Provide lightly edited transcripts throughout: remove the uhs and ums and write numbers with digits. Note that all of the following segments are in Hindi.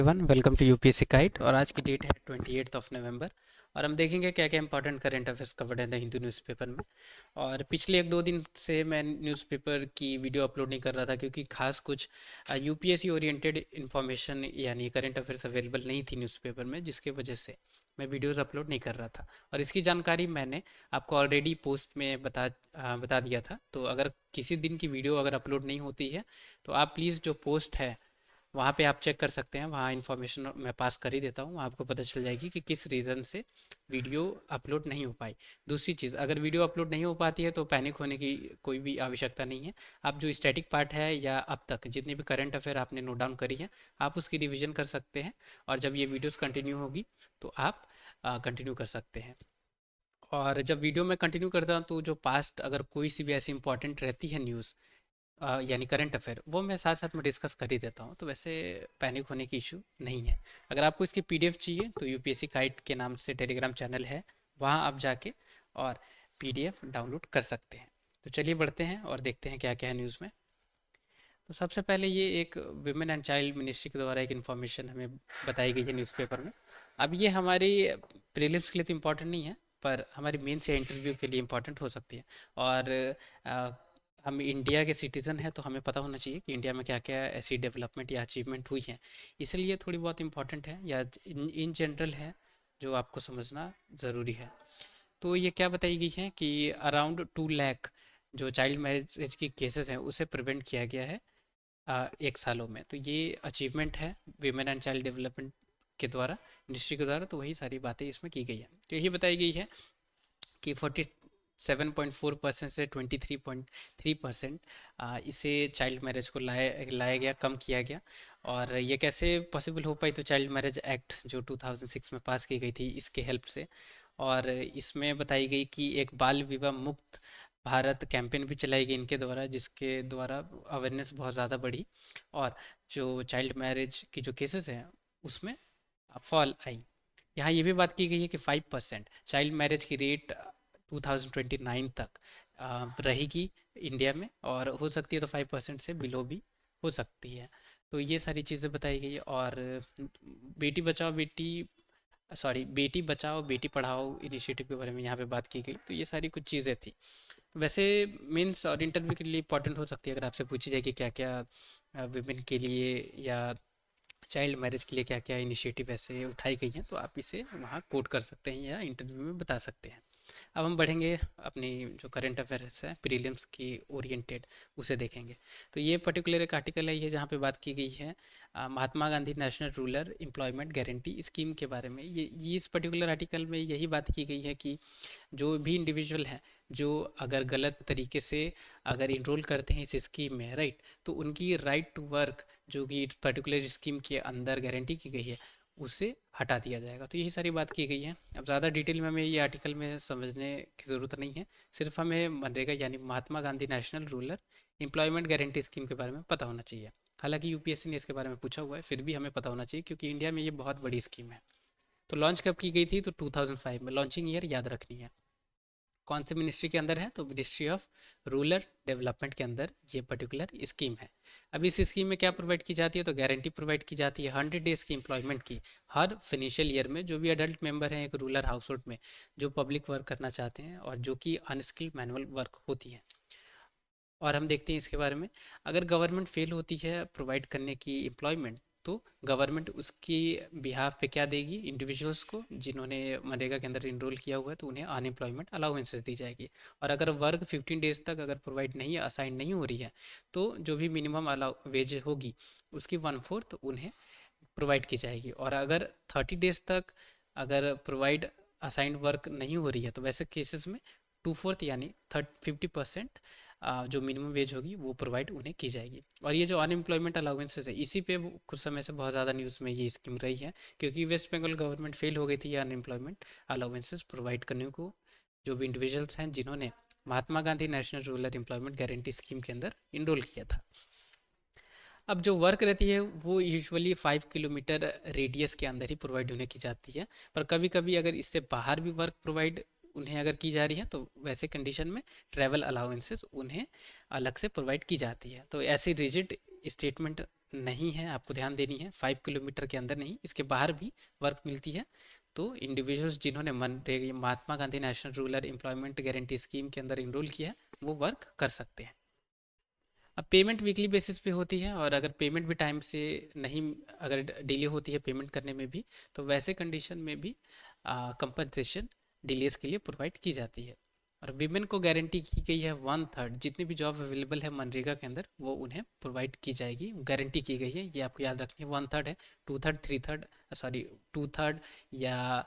Everyone, welcome to UPSC guide. और आज की डेट है 28 नवंबर। और हम देखेंगे क्या क्या इंपॉर्टेंट करंट अफेयर्स कवर्ड है द हिंदू न्यूज़पेपर में। और पिछले 1-2 दिन से मैं न्यूज़पेपर की वीडियो अपलोड नहीं कर रहा था क्योंकि खास कुछ यूपीएससी ओरिएंटेड इन्फॉर्मेशन यानी करंट अफेयर्स अवेलेबल नहीं थी न्यूज़पेपर में, जिसके वजह से मैं वीडियोस अपलोड नहीं कर रहा था। और इसकी जानकारी मैंने आपको ऑलरेडी पोस्ट में बता दिया था। तो अगर किसी दिन की वीडियो अगर अपलोड नहीं होती है तो आप प्लीज़ जो पोस्ट है वहाँ पे आप चेक कर सकते हैं। वहाँ इन्फॉर्मेशन मैं पास कर ही देता हूँ, आपको पता चल जाएगी कि किस रीज़न से वीडियो अपलोड नहीं हो पाई। दूसरी चीज़, अगर वीडियो अपलोड नहीं हो पाती है तो पैनिक होने की कोई भी आवश्यकता नहीं है। आप जो स्टैटिक पार्ट है या अब तक जितनी भी करंट अफेयर आपने नोट डाउन करी है, आप उसकी रिविजन कर सकते हैं। और जब ये वीडियोस कंटिन्यू होगी तो आप कंटिन्यू कर सकते हैं। और जब वीडियो में कंटिन्यू करता हूँ तो जो पास्ट अगर कोई सी भी ऐसी इंपॉर्टेंट रहती है न्यूज़ यानी करंट अफेयर, वो मैं साथ साथ में डिस्कस कर ही देता हूँ। तो वैसे पैनिक होने की इशू नहीं है। अगर आपको इसकी पीडीएफ चाहिए तो यूपीएससी गाइड के नाम से टेलीग्राम चैनल है, वहाँ आप जाके और पीडीएफ डाउनलोड कर सकते हैं। तो चलिए बढ़ते हैं और देखते हैं क्या क्या है न्यूज़ में। तो सबसे पहले ये एक विमेन एंड चाइल्ड मिनिस्ट्री के द्वारा एक इन्फॉर्मेशन हमें बताई गई है न्यूज़पेपर में। अब ये हमारी प्रीलिम्स के लिए तो इम्पोर्टेंट नहीं है, पर हमारी मेंस या इंटरव्यू के लिए इम्पोर्टेंट हो सकती है। और अ, हम इंडिया के सिटीज़न हैं तो हमें पता होना चाहिए कि इंडिया में क्या क्या ऐसी डेवलपमेंट या अचीवमेंट हुई हैं। इसलिए थोड़ी बहुत इम्पोर्टेंट है या इन जनरल है, जो आपको समझना ज़रूरी है। तो ये क्या बताई गई है कि अराउंड 2 लाख जो चाइल्ड मैरिज की केसेस हैं उसे प्रिवेंट किया गया है 1 सालों में। तो ये अचीवमेंट है विमेन एंड चाइल्ड डेवलपमेंट के द्वारा, मिनिस्ट्री के द्वारा। तो वही सारी बातें इसमें की गई है। तो यही बताई गई है कि 47.4% से 23.3% इसे चाइल्ड मैरिज को लाया गया, कम किया गया। और ये कैसे पॉसिबल हो पाई? तो चाइल्ड मैरिज एक्ट जो 2006 में पास की गई थी, इसके हेल्प से। और इसमें बताई गई कि एक बाल विवाह मुक्त भारत कैंपेन भी चलाई गई इनके द्वारा, जिसके द्वारा अवेयरनेस बहुत ज़्यादा बढ़ी। और जो चाइल्ड मैरिज की जो केसेस हैं उसमें फॉल आई। यहाँ ये भी बात की गई है कि 5% चाइल्ड मैरिज की रेट 2029 तक रहेगी इंडिया में, और हो सकती है तो 5% से बिलो भी हो सकती है। तो ये सारी चीज़ें बताई गई है। और बेटी बचाओ बेटी बचाओ बेटी पढ़ाओ इनिशिएटिव के बारे में यहाँ पे बात की गई। तो ये सारी कुछ चीज़ें थी। वैसे मेंस और इंटरव्यू के लिए इंपॉर्टेंट हो सकती है। अगर आपसे पूछी जाए कि क्या क्या विमेन के लिए या चाइल्ड मैरिज के लिए क्या क्या इनिशिएटिव ऐसे उठाई गई हैं, तो आप इसे वहाँ कोट कर सकते हैं या इंटरव्यू में बता सकते हैं। अब हम बढ़ेंगे अपनी जो करंट अफेयर्स है प्रीलिम्स की ओरिएंटेड, उसे देखेंगे। तो ये पर्टिकुलर एक आर्टिकल है ये, जहाँ पे बात की गई है Mahatma Gandhi National Rural Employment Guarantee Scheme के बारे में। ये इस पर्टिकुलर आर्टिकल में यही बात की गई है कि जो भी इंडिविजुअल है जो अगर गलत तरीके से अगर इनरोल करते हैं इस स्कीम में, राइट, तो उनकी राइट टू वर्क जो कि पर्टिकुलर स्कीम के अंदर गारंटी की गई है उसे हटा दिया जाएगा। तो यही सारी बात की गई है। अब ज़्यादा डिटेल में हमें ये आर्टिकल में समझने की ज़रूरत नहीं है, सिर्फ हमें मनरेगा यानी Mahatma Gandhi National Rural Employment Guarantee Scheme के बारे में पता होना चाहिए। हालांकि यूपीएससी ने इसके बारे में पूछा हुआ है, फिर भी हमें पता होना चाहिए क्योंकि इंडिया में ये बहुत बड़ी स्कीम है। तो लॉन्च कब की गई थी? तो 2005 में। लॉन्चिंग ईयर याद रखनी है। कौन से मिनिस्ट्री के अंदर है? तो मिनिस्ट्री ऑफ रूरल डेवलपमेंट के अंदर ये पर्टिकुलर स्कीम है। अब इस स्कीम में क्या प्रोवाइड की जाती है? तो गारंटी प्रोवाइड की जाती है 100 डेज की एम्प्लॉयमेंट की हर फिनेंशियल ईयर में। जो भी अडल्ट मेंबर हैं एक रूरल हाउस होल्ड में जो पब्लिक वर्क करना चाहते हैं और जो कि अनस्किल्ड मैनुअल वर्क होती है। और हम देखते हैं इसके बारे में, अगर गवर्नमेंट फेल होती है प्रोवाइड करने की एम्प्लॉयमेंट, तो गवर्नमेंट उसकी बिहाफ पे क्या देगी? इंडिविजुअल्स को जिन्होंने मनरेगा के अंदर इनरोल किया हुआ है तो उन्हें अनएम्प्लॉयमेंट अलाउंसेस दी जाएगी। और अगर वर्क 15 डेज तक अगर प्रोवाइड नहीं असाइन नहीं हो रही है तो जो भी मिनिमम अलाउ वेज होगी उसकी 1/4 उन्हें प्रोवाइड की जाएगी। और अगर 30 डेज तक अगर प्रोवाइड असाइंड वर्क नहीं हो रही है तो वैसे केसेस में 2/4 यानी 50% जो मिनिमम वेज होगी वो प्रोवाइड उन्हें की जाएगी। और ये जो अनएम्प्लॉयमेंट अलाउंसेस है, इसी पे कुछ समय से बहुत ज़्यादा न्यूज़ में ये स्कीम रही है, क्योंकि वेस्ट बंगाल गवर्नमेंट फेल हो गई थी ये अनएम्प्लॉयमेंट अलाउंसेस प्रोवाइड करने को जो भी इंडिविजुअल्स हैं जिन्होंने Mahatma Gandhi National Rural Employment Guarantee Scheme के अंदर इनरोल किया था। अब जो वर्क रहती है वो यूजुअली 5 किलोमीटर रेडियस के अंदर ही प्रोवाइड होने की जाती है। पर कभी कभी अगर इससे बाहर भी वर्क प्रोवाइड उन्हें अगर की जा रही है तो वैसे कंडीशन में ट्रैवल अलाउंसेस उन्हें अलग से प्रोवाइड की जाती है। तो ऐसी रिजिड स्टेटमेंट नहीं है, आपको ध्यान देनी है, 5 किलोमीटर के अंदर नहीं, इसके बाहर भी वर्क मिलती है। तो इंडिविजुअल्स जिन्होंने मनरेगा Mahatma Gandhi National Rural Employment Guarantee Scheme के अंदर इनरोल किया है वो वर्क कर सकते हैं। अब पेमेंट वीकली बेसिस पे होती है, और अगर पेमेंट भी टाइम से नहीं, अगर डिले होती है पेमेंट करने में भी, तो वैसे कंडीशन में भी कंपनसेशन डिलेस के लिए प्रोवाइड की जाती है। और विमेन को गारंटी की गई है 1/3 जितनी भी जॉब अवेलेबल है मनरेगा के अंदर वो उन्हें प्रोवाइड की जाएगी, गारंटी की गई है, ये आपको याद रखनी है। 1/3 है, 2/3, 3/3, सॉरी 2/3 या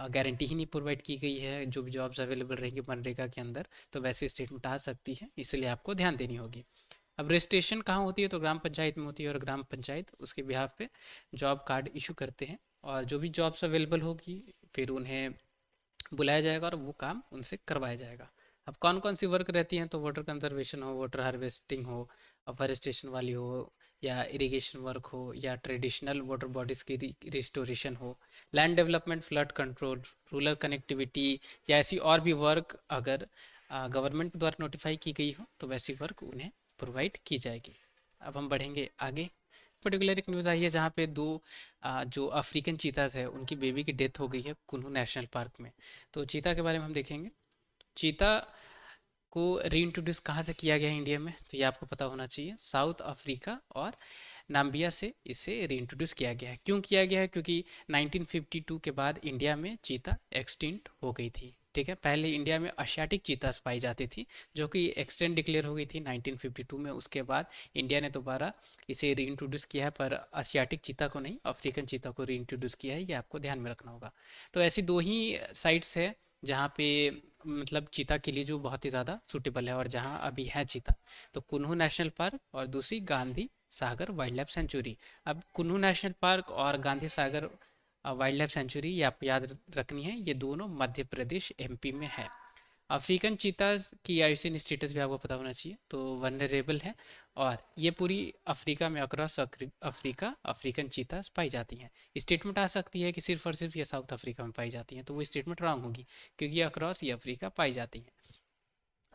गारंटी ही नहीं प्रोवाइड की गई है जो भी जॉब्स अवेलेबल रहेंगी मनरेगा के अंदर, तो वैसे स्टेटमेंट आ सकती है, इसलिए आपको ध्यान देनी होगी। अब रजिस्ट्रेशन कहाँ होती है, तो ग्राम पंचायत में होती है, और ग्राम पंचायत उसके बिहाफ पे जॉब कार्ड इशू करते हैं, और जो भी जॉब्स अवेलेबल होगी फिर उन्हें बुलाया जाएगा और वो काम उनसे करवाया जाएगा। अब कौन कौन सी वर्क रहती हैं, तो वाटर कंजर्वेशन हो, वाटर हार्वेस्टिंग हो, अफॉरेस्टेशन वाली हो, या इरिगेशन वर्क हो, या ट्रेडिशनल वाटर बॉडीज़ की रिस्टोरेशन हो, land development, flood control, rural connectivity, या ऐसी और भी वर्क अगर गवर्नमेंट द्वारा नोटिफाई की गई हो तो वैसी वर्क उन्हें प्रोवाइड की जाएगी। अब हम बढ़ेंगे आगे। पर्टिकुलर एक न्यूज़ आई है जहाँ पे दो जो अफ्रीकन चीताज है उनकी बेबी की डेथ हो गई है कुन्नू नेशनल पार्क में। तो चीता के बारे में हम देखेंगे। चीता को रीइंट्रोड्यूस कहाँ से किया गया है इंडिया में, तो ये आपको पता होना चाहिए, साउथ अफ्रीका और नाम्बिया से इसे रीइंट्रोड्यूस किया गया है। क्यों किया गया है, क्योंकि 1952 के बाद इंडिया में चीता एक्सटिंक्ट हो गई थी। ठीक है, पहले इंडिया में एशियाटिक चीतास पाई जाती थी जो कि एक्सटेंट डिक्लेयर हो गई थी 1952 में। उसके बाद इंडिया ने दोबारा इसे रीइंट्रोड्यूस किया है, पर एशियाटिक चीता को नहीं, अफ्रीकन चीता को रीइंट्रोड्यूस किया है, ये आपको ध्यान में रखना होगा। तो ऐसी दो ही साइट्स है जहाँ पे मतलब चीता के लिए जो बहुत ही ज़्यादा सूटेबल है और जहाँ अभी है चीता, तो कुन्नू नेशनल पार्क और दूसरी Gandhi Sagar wild life sanctuary. अब कुन्नू नेशनल पार्क और Gandhi Sagar wild life sanctuary ये आपको याद रखनी है, ये दोनों मध्य प्रदेश एमपी में है। अफ्रीकन चीताज की आयुसीन स्टेटस भी आपको पता होना चाहिए, तो वनरेबल है, और ये पूरी अफ्रीका में अक्रॉस अफ्रीका अफ्रीकन चीताज पाई जाती हैं। स्टेटमेंट आ सकती है कि सिर्फ और सिर्फ ये साउथ अफ्रीका में पाई जाती हैं, तो वो स्टेटमेंट रॉन्ग होगी क्योंकि ये अक्रॉस ये अफ्रीका पाई जाती हैं।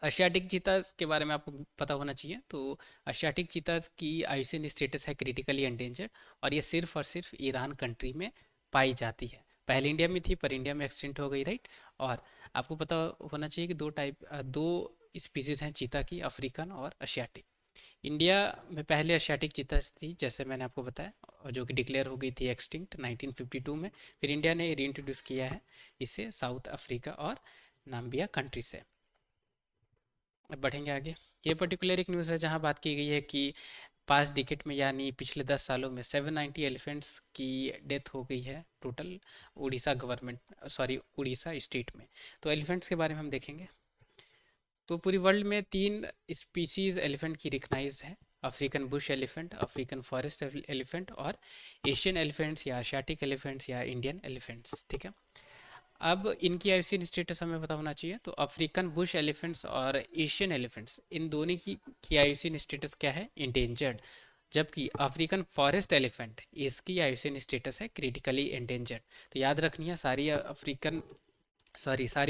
एशियाटिक चीताज के बारे में आपको पता होना चाहिए, तो एशियाटिक चीताज की आयुसीन स्टेटस है क्रिटिकली एंडेंजर्ड, और ये सिर्फ और सिर्फ ईरान कंट्री में पाई जाती है। पहले इंडिया में थी पर इंडिया में एक्सटेंट हो गई, राइट। और आपको पता होना चाहिए कि दो स्पीसीज हैं चीता की, अफ्रीकन और एशियाटिक। इंडिया में पहले एशियाटिक चीता थी जैसे मैंने आपको बताया, और जो कि डिक्लेयर हो गई थी एक्सटिंक्ट 1952 में। फिर इंडिया ने रीइंट्रोड्यूस किया है इसे साउथ अफ्रीका और नाम्बिया कंट्री से। अब बढ़ेंगे आगे। ये पर्टिकुलर एक न्यूज़ है जहाँ बात की गई है कि पास्ट डिकेट में यानी पिछले 10 सालों में 790 एलिफेंट्स की डेथ हो गई है total Orissa government, sorry Orissa state में। तो एलिफेंट्स के बारे में हम देखेंगे। तो पूरी वर्ल्ड में 3 स्पीसीज एलिफेंट की रिकग्नाइज है, African Bush elephant, African forest elephant, और एशियन एलिफेंट्स या एशियाटिक एलिफेंट्स या इंडियन एलिफेंट्स। ठीक है, अब इनकी आयुसीन स्टेटस हमें पता होना चाहिए। तो अफ्रीकन बुश एलिफेंट्स और एशियन एलिफेंट्स इन दोनों की आयुसीन स्टेटस क्या है, इंडेंजर्ड। जबकि अफ्रीकन फॉरेस्ट एलिफेंट इसकी आयुसीन स्टेटस है क्रिटिकली एंडेंजर्ड। तो याद रखनी है, सारी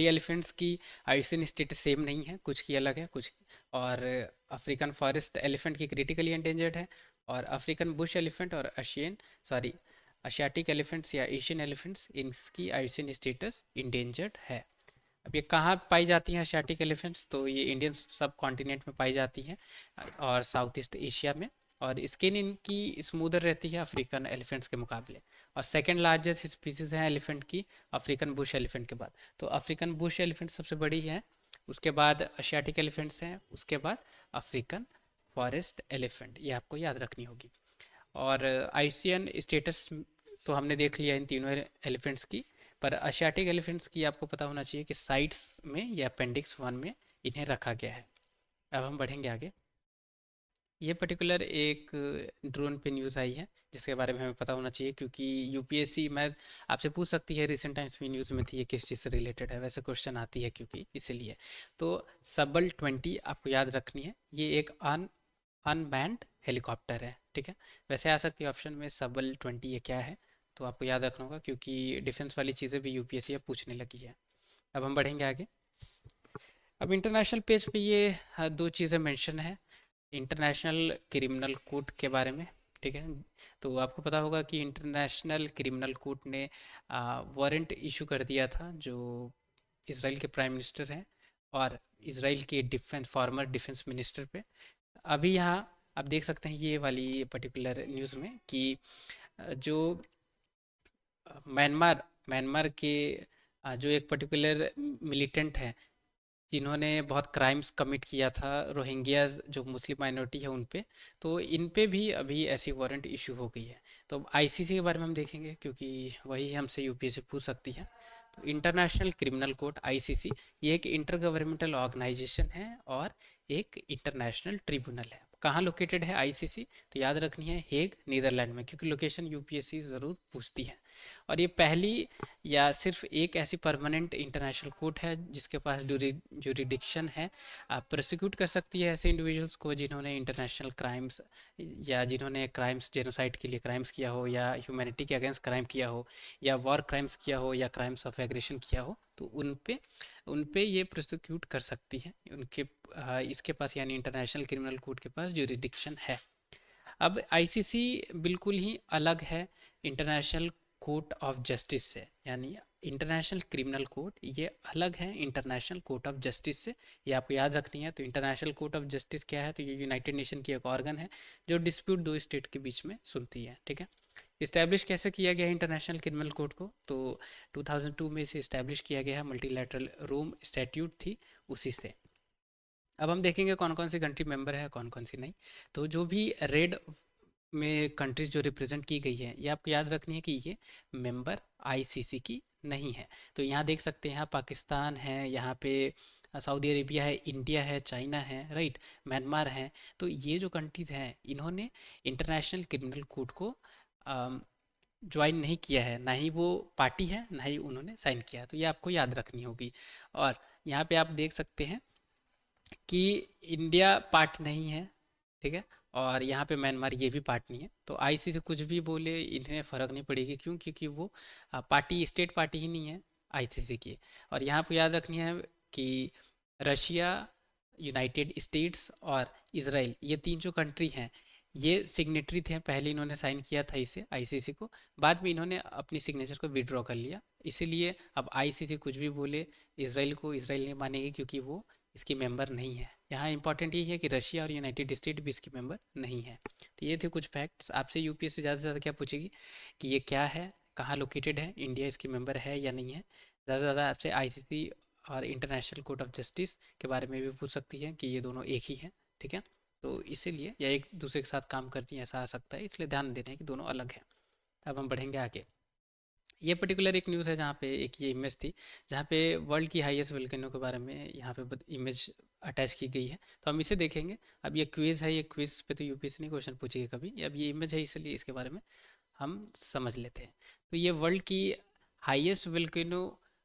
एलिफेंट्स की आयुसीन स्टेटस सेम नहीं है, कुछ की अलग है कुछ। और अफ्रीकन फॉरेस्ट एलिफेंट की क्रिटिकली एंडेंजर्ड है, और अफ्रीकन बुश एलिफेंट और सॉरी एशियाटिक एलिफेंट्स या एशियन एलिफेंट्स इनकी आयुसीन स्टेटस इंडेंजर्ड है। अब ये कहाँ पाई जाती हैं एशियाटिक एलिफेंट्स, तो ये इंडियन सब कॉन्टिनेंट में पाई जाती हैं और साउथ ईस्ट एशिया में। और स्किन इनकी स्मूदर रहती है अफ्रीकन एलिफेंट्स के मुकाबले। और सेकंड लार्जेस्ट स्पीसीज है एलिफेंट की अफ्रीकन बुश एलिफेंट के बाद। तो अफ्रीकन बुश एलिफेंट सबसे बड़ी है, उसके बाद एशियाटिक एलिफेंट्स हैं, उसके बाद अफ्रीकन फॉरेस्ट एलिफेंट, ये आपको याद रखनी होगी। और आईसीएन स्टेटस तो हमने देख लिया इन तीनों एलिफेंट्स की, पर एशियाटिक एलिफेंट्स की आपको पता होना चाहिए कि साइट्स में या अपेंडिक्स 1 में इन्हें रखा गया है। अब हम बढ़ेंगे आगे। ये पर्टिकुलर एक ड्रोन पे न्यूज़ आई है जिसके बारे में हमें पता होना चाहिए, क्योंकि यूपीएससी मैं आपसे पूछ सकती है रिसेंट टाइम्स में न्यूज़ में थी ये किस चीज़ से रिलेटेड है, वैसे क्वेश्चन आती है क्योंकि इसलिए। तो सबल 20 आपको याद रखनी है, ये एक अनमैन्ड हेलीकॉप्टर है। ठीक है, वैसे आ सकती है ऑप्शन में सबल 20 ये क्या है, तो आपको याद रखना होगा क्योंकि डिफेंस वाली चीज़ें भी यूपीएससी अब पूछने लगी है। अब हम बढ़ेंगे आगे। अब इंटरनेशनल पेज पे ये दो चीज़ें मेंशन है इंटरनेशनल क्रिमिनल कोर्ट के बारे में। ठीक है। तो आपको पता होगा कि इंटरनेशनल क्रिमिनल कोर्ट ने वारंट इशू कर दिया था जो इसराइल के प्राइम मिनिस्टर हैं और इसराइल के डिफेंस फॉर्मर डिफेंस मिनिस्टर पे। अभी यहाँ आप देख सकते हैं ये वाली पर्टिकुलर न्यूज़ में कि जो म्यांमार म्यांमार के जो एक पर्टिकुलर मिलिटेंट है जिन्होंने बहुत क्राइम्स कमिट किया था रोहिंग्याज जो मुस्लिम माइनॉरिटी है उन पे, तो इन पे भी अभी ऐसी वारंट इशू हो गई है। तो अब आईसीसी के बारे में हम देखेंगे क्योंकि वही हमसे यूपीएससी पूछ सकती है। तो इंटरनेशनल क्रिमिनल कोर्ट आईसीसी ये एक इंटर गवर्नमेंटल ऑर्गेनाइजेशन है और एक इंटरनेशनल ट्रिब्यूनल है। कहाँ लोकेटेड है आईसीसी? तो याद रखनी है हेग नीदरलैंड में, क्योंकि लोकेशन यूपीएससी ज़रूर पूछती है। और ये पहली या सिर्फ एक ऐसी परमानेंट इंटरनेशनल कोर्ट है जिसके पास जुरिडिक्शन है, प्रोसिक्यूट कर सकती है ऐसे इंडिविजुअल्स को जिन्होंने इंटरनेशनल क्राइम्स या जिन्होंने क्राइम्स जेनोसाइड के लिए क्राइम्स किया हो या ह्यूमैनिटी के अगेंस्ट क्राइम किया हो या वॉर क्राइम्स किया हो या क्राइम्स ऑफ एग्रेशन किया हो, तो उन पे ये प्रोसिक्यूट कर सकती है उनके इसके पास यानी इंटरनेशनल क्रिमिनल कोर्ट के पास जुरिडिक्शन है। अब आईसीसी बिल्कुल ही अलग है इंटरनेशनल कोर्ट ऑफ जस्टिस से, यानी इंटरनेशनल क्रिमिनल कोर्ट ये अलग है इंटरनेशनल कोर्ट ऑफ जस्टिस से। ये आपको याद रखनी है। तो इंटरनेशनल कोर्ट ऑफ जस्टिस क्या है? तो ये यूनाइटेड नेशन की एक ऑर्गन है जो डिस्प्यूट दो स्टेट के बीच में सुनती है। ठीक है। इस्टेब्लिश कैसे किया गया है इंटरनेशनल क्रिमिनल कोर्ट को? तो 2002 में इसे इस्टेब्लिश किया गया है, मल्टीलैटरल रोम स्टैट्यूट थी उसी से। अब हम देखेंगे कौन कौन सी कंट्री मेंबर है कौन कौन सी नहीं। तो जो भी रेड में कंट्रीज जो रिप्रेजेंट की गई है ये आपको याद रखनी है कि ये मेंबर आईसीसी की नहीं है। तो यहाँ देख सकते हैं, यहाँ पाकिस्तान है, यहाँ पे सऊदी अरेबिया है, इंडिया है, चाइना है, राइट, म्यांमार है। तो ये जो कंट्रीज हैं इन्होंने इंटरनेशनल क्रिमिनल कोर्ट को ज्वाइन नहीं किया है, ना ही वो पार्टी है ना ही उन्होंने साइन किया है। तो ये आपको याद रखनी होगी। और यहाँ पे आप देख सकते हैं कि इंडिया पार्ट नहीं है, ठीक है, और यहाँ पे म्यांमार ये भी पार्ट नहीं है। तो आईसीसी कुछ भी बोले इन्हें फ़र्क नहीं पड़ेगी, क्यों? क्योंकि वो पार्टी स्टेट पार्टी ही नहीं है आईसीसी की। और यहाँ पे याद रखनी है कि रशिया, यूनाइटेड स्टेट्स और इसराइल ये तीन जो कंट्री हैं ये सिग्नेटरी थे। पहले इन्होंने साइन किया था इसे आईसीसी को, बाद में इन्होंने अपनी सिग्नेचर को विड्रॉ कर लिया। इसीलिए अब आईसीसी कुछ भी बोले इसराइल को इसराइल नहीं मानेगी, क्योंकि वो इसकी मेंबर नहीं है। यहाँ इंपॉर्टेंट ये है कि रशिया और यूनाइटेड स्टेट भी इसकी मेंबर नहीं है। तो ये थे कुछ फैक्ट्स। आपसे यूपीएससी ज़्यादा से ज़्यादा क्या पूछेगी कि ये क्या है, कहाँ लोकेटेड है, इंडिया इसकी मेंबर है या नहीं है। ज़्यादा से ज़्यादा आपसे आईसीसी और इंटरनेशनल कोर्ट ऑफ जस्टिस के बारे में भी पूछ सकती है कि ये दोनों एक ही हैं, ठीक है। तो इसीलिए या एक दूसरे के साथ काम करती हैं ऐसा आ सकता है, इसलिए ध्यान देना है कि दोनों अलग हैं। अब हम बढ़ेंगे आगे। ये पर्टिकुलर एक न्यूज़ है जहाँ पे एक ये इमेज थी जहाँ पे वर्ल्ड की हाईएस्ट वोल्केनो के बारे में यहाँ पे इमेज अटैच की गई है। तो हम इसे देखेंगे। अब ये क्विज़ है, ये क्विज़ पे तो यूपीएससी नहीं क्वेश्चन पूछेगी कभी। अब ये इमेज है इसलिए इसके बारे में हम समझ लेते हैं। तो ये वर्ल्ड की highest volcano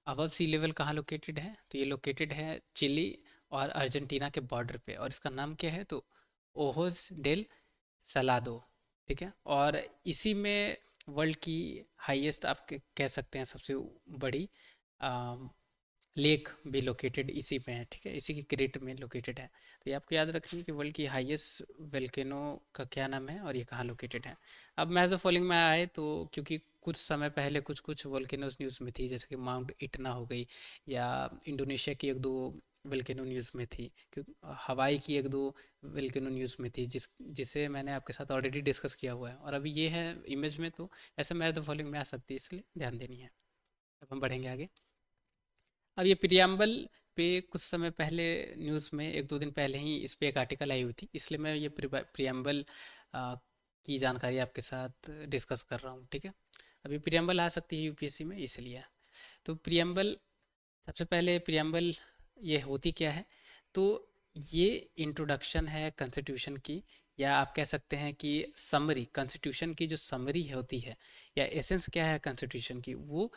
above sea level कहाँ लोकेटेड है? तो ये लोकेटेड है चिली और अर्जेंटीना के बॉर्डर पे, और इसका नाम क्या है? तो ओहोस डेल सलादो, ठीक है। और इसी में वर्ल्ड की हाईएस्ट आप कह सकते हैं सबसे बड़ी लेक भी लोकेटेड इसी में है, ठीक है, इसी की क्रेट में लोकेटेड है। तो ये आपको याद रखनी है कि वर्ल्ड की हाईएस्ट वेल्केनो का क्या नाम है और ये कहाँ लोकेटेड है। अब मैच द फॉलोइंग में आए तो क्योंकि कुछ समय पहले कुछ कुछ वोल्केनोज न्यूज़ में थी, जैसे कि माउंट इटना हो गई या इंडोनेशिया की एक दो वोल्केनो न्यूज़ में थी, क्योंकि हवाई की एक दो वोल्केनो न्यूज़ में थी जिसे मैंने आपके साथ ऑलरेडी डिस्कस किया हुआ है। और अभी ये है इमेज में, तो ऐसे मैच द फॉलोइंग में आ सकती है, इसलिए ध्यान देनी है। अब हम बढ़ेंगे आगे। अब ये प्रियम्बल पे कुछ समय पहले न्यूज़ में एक दो दिन पहले ही इस पे एक आर्टिकल आई हुई थी, इसलिए मैं ये प्रियम्बल की जानकारी आपके साथ डिस्कस कर रहा हूँ, ठीक है। अभी प्रियम्बल आ सकती है यूपीएससी में, इसलिए। तो प्रियम्बल, सबसे पहले प्रियम्बल ये होती क्या है? तो ये इंट्रोडक्शन है कॉन्स्टिट्यूशन की, या आप कह सकते हैं कि समरी, कॉन्स्टिट्यूशन की जो समरी होती है या एसेंस क्या है कॉन्स्टिट्यूशन की, वो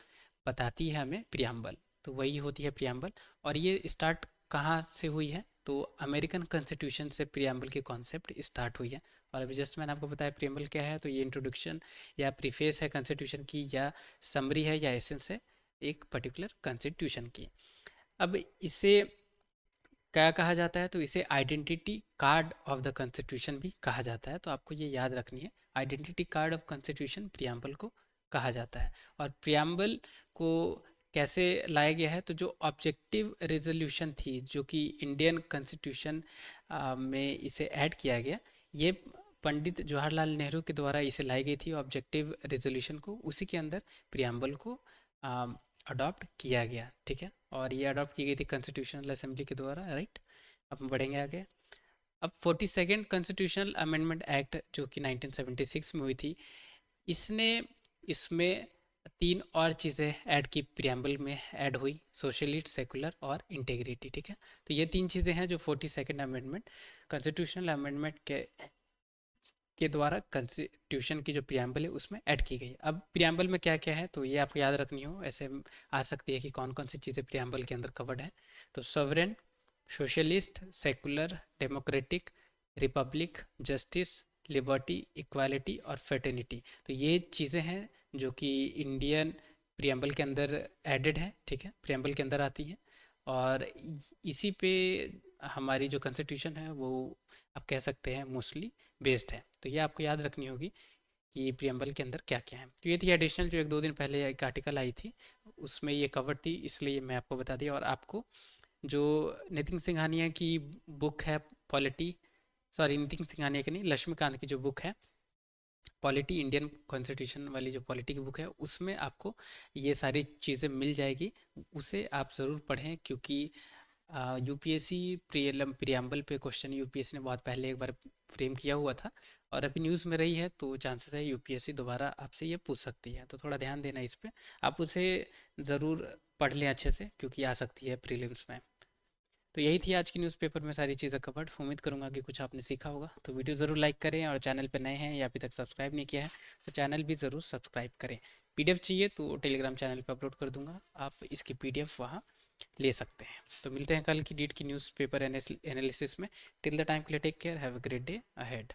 बताती है हमें प्रियम्बल। तो वही होती है प्रियम्बल। और ये स्टार्ट कहाँ से हुई है? तो अमेरिकन कॉन्स्टिट्यूशन से प्रियम्बल की कॉन्सेप्ट स्टार्ट हुई है। और अभी जस्ट मैंने आपको बताया प्रियम्बल क्या है, तो ये इंट्रोडक्शन या प्रीफेस है कॉन्स्टिट्यूशन की, या समरी है या एसेंस है एक पर्टिकुलर कॉन्स्टिट्यूशन की। अब इसे क्या कहा जाता है, तो इसे identity card of the constitution भी कहा जाता है। तो आपको ये याद रखनी है, identity card of constitution preamble को कहा जाता है। और प्रियम्बल को कैसे लाया गया है, तो जो ऑब्जेक्टिव रेजोल्यूशन थी जो कि इंडियन कॉन्स्टिट्यूशन में इसे ऐड किया गया, ये पंडित जवाहरलाल नेहरू के द्वारा इसे लाई गई थी ऑब्जेक्टिव रेजोल्यूशन को, उसी के अंदर प्रियम्बल को अडॉप्ट किया गया। ठीक है, और ये अडॉप्ट की गई थी कॉन्स्टिट्यूशनल असेंबली के द्वारा, राइट। अब हम बढ़ेंगे आगे। अब 42nd कॉन्स्टिट्यूशनल अमेंडमेंट एक्ट जो कि 1976 में हुई थी, इसने इसमें तीन और चीज़ें ऐड की, प्रियम्बल में ऐड हुई, सोशलिस्ट, सेकुलर और इंटेग्रिटी। ठीक है, तो ये तीन चीज़ें हैं जो 42nd अमेंडमेंट कॉन्स्टिट्यूशनल अमेंडमेंट के द्वारा कॉन्स्टिट्यूशन की जो प्रियम्बल है उसमें ऐड की गई। अब प्रियम्बल में क्या क्या है, तो ये आपको याद रखनी हो, ऐसे आ सकती है कि कौन कौन सी चीज़ें प्रियम्बल के अंदर कवर्ड है। तो sovereign, socialist, secular, democratic, Republic, justice, liberty, equality और फेटर्निटी। तो ये चीज़ें हैं जो कि इंडियन प्रियम्बल के अंदर एडेड है। ठीक है, प्रियम्बल के अंदर आती हैं, और इसी पे हमारी जो कॉन्स्टिट्यूशन है वो आप कह सकते हैं मोस्टली बेस्ड है। तो ये आपको याद रखनी होगी कि प्रियम्बल के अंदर क्या क्या है। तो ये थी एडिशनल, जो एक दो दिन पहले एक आर्टिकल आई थी उसमें ये कवर थी, इसलिए मैं आपको बता दिया। और आपको जो नितिन सिंघानिया की बुक है पॉलिटी, सॉरी नितिन सिंघानिया की नहीं, लक्ष्मीकांत की जो बुक है पॉलिटी, इंडियन कॉन्स्टिट्यूशन वाली जो पॉलिटी की बुक है, उसमें आपको ये सारी चीज़ें मिल जाएगी। उसे आप ज़रूर पढ़ें, क्योंकि यूपीएससी प्रियम्बल पे क्वेश्चन यूपीएससी ने बहुत पहले एक बार फ्रेम किया हुआ था, और अभी न्यूज़ में रही है, तो चांसेस है यूपीएससी दोबारा आपसे ये पूछ सकती है। तो थोड़ा ध्यान देना इस पे, आप उसे ज़रूर पढ़ लें अच्छे से, क्योंकि आ सकती है प्रीलिम्स में। तो यही थी आज की न्यूज़पेपर में सारी चीज़ें कवर्ड। उम्मीद करूंगा कि कुछ आपने सीखा होगा। तो वीडियो ज़रूर लाइक करें, और चैनल पर नए हैं या अभी तक सब्सक्राइब नहीं किया है तो चैनल भी ज़रूर सब्सक्राइब करें। पीडीएफ चाहिए तो टेलीग्राम चैनल पर अपलोड कर दूंगा, आप इसकी पीडीएफ वहाँ ले सकते हैं। तो मिलते हैं कल की डीट की न्यूज़पेपर एनालिसिस में। टिल द टाइम के लिए take care, have a great day ahead.